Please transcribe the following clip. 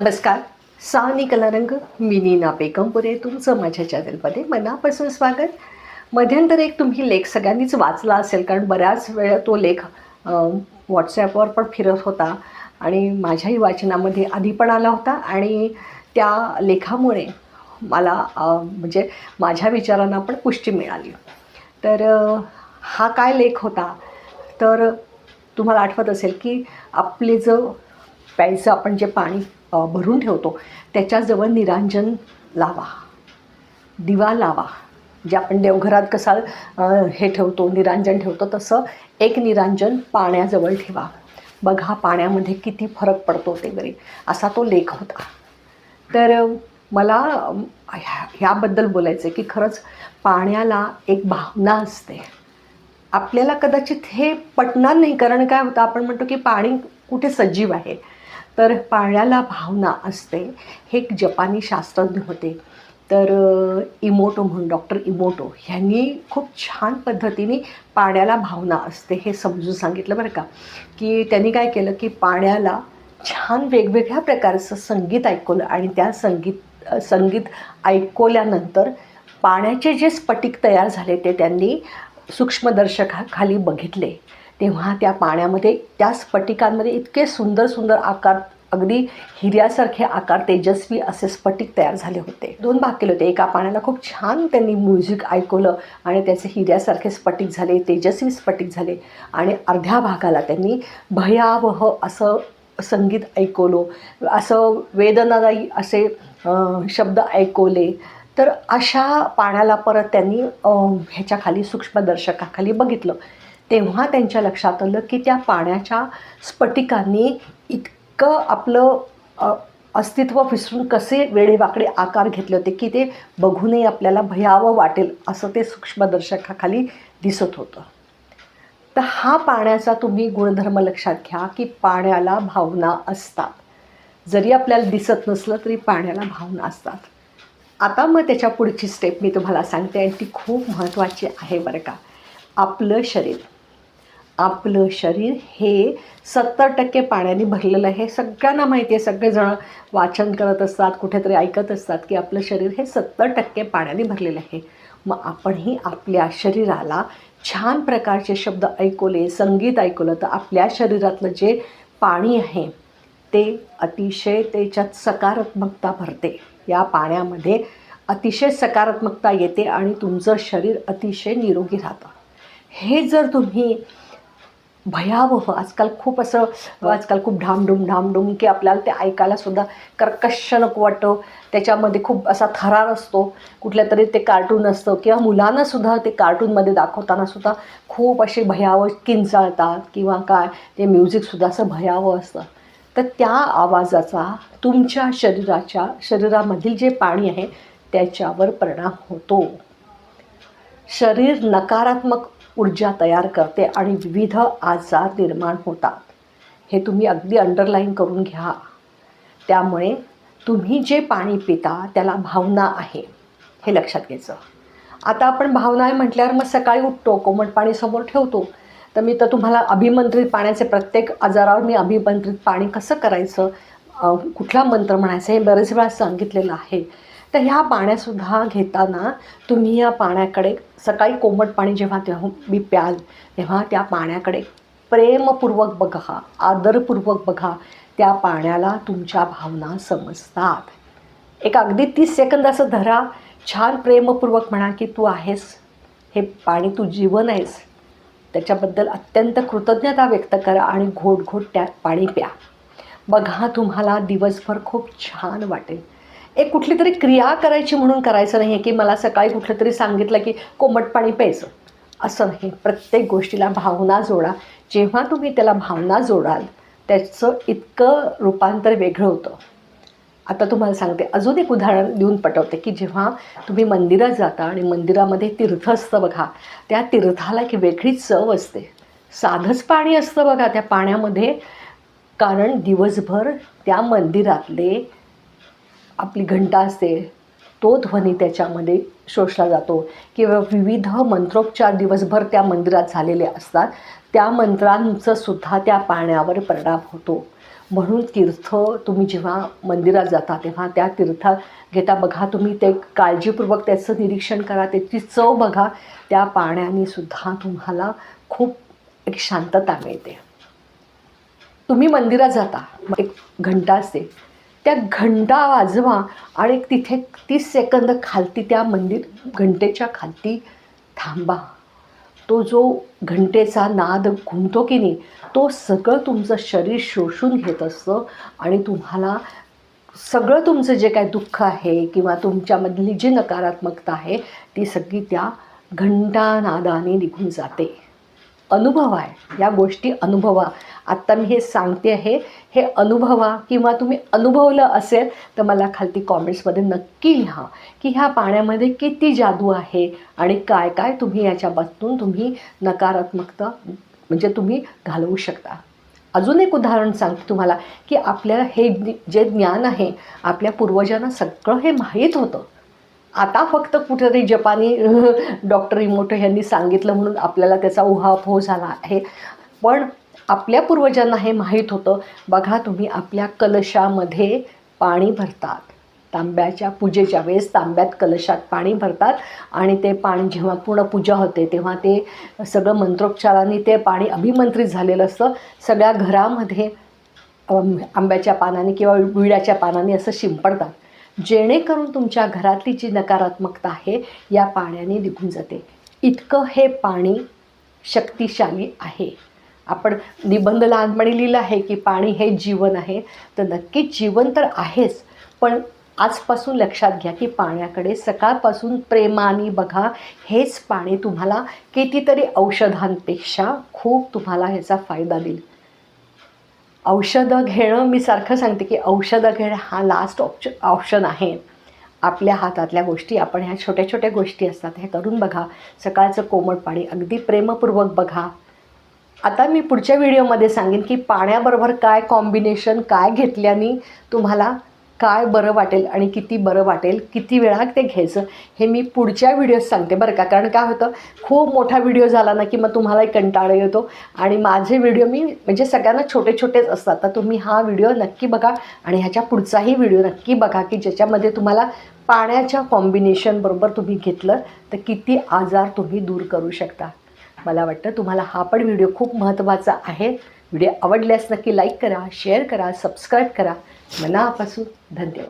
नमस्कार. सानी कलारंग मी नीना बेगमपुरे तुमचं माझ्या चॅनलमध्ये मनापासून स्वागत. मध्यंतर एक तुम्ही लेख सगळ्यांनीच वाचला असेल, कारण बऱ्याच वेळा तो लेख व्हॉट्सॲपवर पण फिरत होता आणि माझ्याही वाचनामध्ये आधी पण आला होता आणि त्या लेखामुळे मला म्हणजे माझ्या विचारांना पण पुष्टी मिळाली. तर हा काय लेख होता, तर तुम्हाला आठवत असेल की आपले जो प्यायचं आपण जे पाणी भरून ठेवतो त्याच्याजवळ निरांजन लावा, दिवा लावा. जे आपण देवघरात कसा हे ठेवतो, निरांजन ठेवतो, तसं एक निरांजन पाण्याजवळ ठेवा. बघा पाण्यामध्ये किती फरक पडतो ते वगैरे, असा तो लेख होता. तर मला ह्याबद्दल बोलायचं आहे की खरंच पाण्याला एक भावना असते. आपल्याला कदाचित हे पटणार नाही, कारण काय होतं, आपण म्हणतो की पाणी कुठे सजीव आहे, तर पाण्याला भावना असते. हे एक जपानी शास्त्रज्ञ होते, तर इमोटो म्हणून डॉक्टर इमोटो ह्यांनी खूप छान पद्धतीने पाण्याला भावना असते हे समजून सांगितलं बरं का. की त्यांनी काय केलं की पाण्याला छान वेगवेगळ्या प्रकारचं संगीत ऐकवलं आणि त्या संगीत ऐकवल्यानंतर पाण्याचे जे स्फटिक तयार झाले ते त्यांनी सूक्ष्मदर्शकाखाली बघितले. तेव्हा त्या पाण्यामध्ये, त्या स्फटिकांमध्ये इतके सुंदर सुंदर आकार, अगदी हिऱ्यासारखे आकार, तेजस्वी असे स्फटिक तयार झाले होते. 2 भाग केले होते. एका पाण्याला खूप छान त्यांनी म्युझिक ऐकवलं आणि त्याचे हिऱ्यासारखे स्फटिक झाले, तेजस्वी स्फटिक झाले. आणि अर्ध्या भागाला त्यांनी भयावह असं संगीत ऐकवलं, असं वेदनादायी असे शब्द ऐकवले. तर अशा पाण्याला परत त्यांनी ह्याच्याखाली सूक्ष्मदर्शकाखाली बघितलं. तेव्हा त्यांच्या लक्षात आलं की त्या पाण्याच्या स्फटिकांनी इतकं आपलं अस्तित्व विसरून कसे वेडेवाकडे आकार घेतले होते की ते बघूनही आपल्याला भयावह वाटेल असं ते सूक्ष्मदर्शकाखाली दिसत होतं. तर हा पाण्याचा तुम्ही गुणधर्म लक्षात घ्या की पाण्याला भावना असतात. जरी आपल्याला दिसत नसलं तरी पाण्याला भावना असतात. आता मग त्याच्या पुढची स्टेप मी तुम्हाला सांगते आणि ती खूप महत्त्वाची आहे बरं का. आपलं शरीर हे 70% पाण्याने भरलेलं आहे. हे सगळ्यांना माहिती आहे. सगळेजण वाचन करत असतात, कुठेतरी ऐकत असतात की आपलं शरीर हे 70% पाण्याने भरलेलं आहे. मग आपणही आपल्या शरीराला छान प्रकारचे शब्द ऐकवले, संगीत ऐकवलं, तर आपल्या शरीरातलं जे पाणी आहे ते अतिशय, त्याच्यात सकारात्मकता भरते. या पाण्यामध्ये अतिशय सकारात्मकता येते आणि तुमचं शरीर अतिशय निरोगी राहतं. हे जर तुम्ही भयावह, आजकाल खूप ढामडुम की आपल्याला ते ऐकायलासुद्धा कर्कश नको वाटतं. त्याच्यामध्ये खूप असा थरार असतो. कुठल्या तरी ते कार्टून असतं किंवा मुलांनासुद्धा ते कार्टूनमध्ये दाखवतानासुद्धा खूप असे भयावह किंचाळतात किंवा काय, ते म्युझिकसुद्धा असं भयावह असतं. तर त्या आवाजाचा तुमच्या शरीरामधील जे पाणी आहे त्याच्यावर परिणाम होतो. शरीर नकारात्मक ऊर्जा तयार करते आणि विविध आजार निर्माण होतात. हे तुम्ही अगदी अंडरलाईन करून घ्या. त्यामुळे तुम्ही जे पाणी पिता त्याला भावना आहे, हे लक्षात घ्यायचं. आता आपण भावना आहे म्हटल्यावर मग सकाळी उठतो, कोमट पाणी समोर ठेवतो. तर तुम्हाला अभिमंत्रित पाण्याचे, प्रत्येक आजारावर मी अभिमंत्रित पाणी कसं करायचं, कुठला मंत्र म्हणायचं, हे बरेच वेळा सांगितलेलं आहे. तर ह्या पाण्यासुद्धा घेताना तुम्ही या पाण्याकडे, सकाळी कोमट पाणी जेव्हा तुम्ही प्याल तेव्हा त्या पाण्याकडे प्रेमपूर्वक बघा, आदरपूर्वक बघा. त्या पाण्याला तुमच्या भावना समजतात. एक अगदी 30 सेकंद असं धरा, छान प्रेमपूर्वक म्हणा की तू आहेस, हे पाणी तू जीवन आहेस. त्याच्याबद्दल अत्यंत कृतज्ञता व्यक्त करा आणि घोट त्या पाणी प्या. बघा तुम्हाला दिवसभर खूप छान वाटेल. एक कुठली तरी क्रिया करायची म्हणून करायचं नाही आहे की मला सकाळी कुठलं तरी सांगितलं की कोमट पाणी प्यायचं, असं नाही. प्रत्येक गोष्टीला भावना जोडा. जेव्हा तुम्ही त्याला भावना जोडाल त्याचं इतकं रूपांतर वेगळं होतं. आता तुम्हाला सांगते, अजून एक उदाहरण देऊन पटवते की जेव्हा तुम्ही मंदिरात जाता आणि मंदिरामध्ये तीर्थ असतं बघा, त्या तीर्थाला एक वेगळीच चव असते. साधंच पाणी असतं बघा त्या पाण्यामध्ये, कारण दिवसभर त्या मंदिरातले आपली घंटा असते तो ध्वनी त्याच्यामध्ये शोषला जातो किंवा विविध मंत्रोच्चार दिवसभर त्या मंदिरात झालेले असतात. त्या मंत्रांचं सुद्धा त्या पाण्यावर परिणाम होतो. म्हणून तीर्थ तुम्ही जेव्हा मंदिरात जाता तेव्हा त्या तीर्थात घेता बघा, तुम्ही ते काळजीपूर्वक त्याचं निरीक्षण करा, त्याची चव बघा. त्या पाण्याने सुद्धा तुम्हाला खूप एक शांतता मिळते. तुम्ही मंदिरात जाता, एक घंटा असते, त्या घंटा वाजवा आणि तिथे 30 सेकंद खालती त्या घंटेच्या खालती थांबा. तो जो घंटेचा नाद घुमतो की नाही, तो सगळं तुमचं शरीर शोषून घेत असतं आणि तुम्हाला सगळं तुमचं जे काय दुःख आहे किंवा तुमच्यामधली जी नकारात्मकता आहे ती सगळी त्या घंटा नादाने निघून जाते. अनुभव आहे, या गोष्टी अनुभवा. आत्ता मी हे सांगते आहे, हे अनुभवा, किंवा तुम्ही अनुभवलं असेल तर मला खालती कॉमेंट्समध्ये नक्की लिहा की ह्या पाण्यामध्ये किती जादू आहे आणि काय काय तुम्ही याच्यापासून तुम्ही नकारात्मकता म्हणजे तुम्ही घालवू शकता. अजून एक उदाहरण सांगते तुम्हाला की आपल्याला हे जे ज्ञान आहे आपल्या पूर्वजांना सगळं हे माहीत होतं. आता फक्त कुठेतरी जपानी डॉक्टर इमोटो यांनी सांगितलं म्हणून आपल्याला त्याचा उहापोह झाला आहे, पण आपल्या पूर्वजांना हे माहीत होतं. बघा, तुम्ही आपल्या कलशामध्ये पाणी भरतात, तांब्याच्या पूजेच्या वेळेस तांब्यात कलशात पाणी भरतात आणि ते पाणी जेव्हा पूर्ण पूजा होते तेव्हा ते सगळं मंत्रोच्चारांनी ते पाणी अभिमंत्रित झालेलं असतं. सगळ्या घरामध्ये आंब्याच्या पानाने किंवा विड्याच्या पानाने असं शिंपडतात, जेणेकरून तुमच्या घरातली जी नकारात्मकता आहे या पाण्याने निघून जाते. इतकं हे पाणी शक्तिशाली आहे. आपण निबंध लहानपणी लिहिला आहे की पाणी हे जीवन आहे, तर नक्कीच जीवन तर आहेच, पण आजपासून लक्षात घ्या की पाण्याकडे सकाळपासून प्रेमाने बघा. हेच पाणी तुम्हाला कितीतरी औषधांपेक्षा खूप तुम्हाला ह्याचा फायदा देईल. औषधं घेणं, मी सारखं सांगते की औषधं घेणं हा लास्ट ऑप्शन आहे. आपल्या हातातल्या गोष्टी, आपण ह्या छोट्या छोट्या गोष्टी असतात ह्या करून बघा. सकाळचं कोमट पाणी अगदी प्रेमपूर्वक बघा. आता मी पुढच्या व्हिडिओमध्ये सांगेन की पाण्याबरोबर काय कॉम्बिनेशन, काय घेतल्याने तुम्हाला काय बरं वाटेल आणि किती बरं वाटेल, किती वेळा ते घ्यायचं, हे मी पुढच्या व्हिडिओत सांगते बरं का. कारण काय होतं, खूप मोठा व्हिडिओ झाला ना की मग तुम्हालाही कंटाळा येतो आणि माझे व्हिडिओ मी म्हणजे सगळ्यांना छोटे छोटेच असतात. तर तुम्ही हा व्हिडिओ नक्की बघा आणि ह्याच्या पुढचाही व्हिडिओ नक्की बघा की ज्याच्यामध्ये तुम्हाला पाण्याच्या कॉम्बिनेशनबरोबर तुम्ही घेतलं तर किती आजार तुम्ही दूर करू शकता. मला वाटतं तुम्हाला हा पण व्हिडिओ खूप महत्त्वाचा आहे. व्हिडिओ आवडल्यास नक्की लाईक करा, शेअर करा, सबस्क्राईब करा. मनापासून धन्यवाद.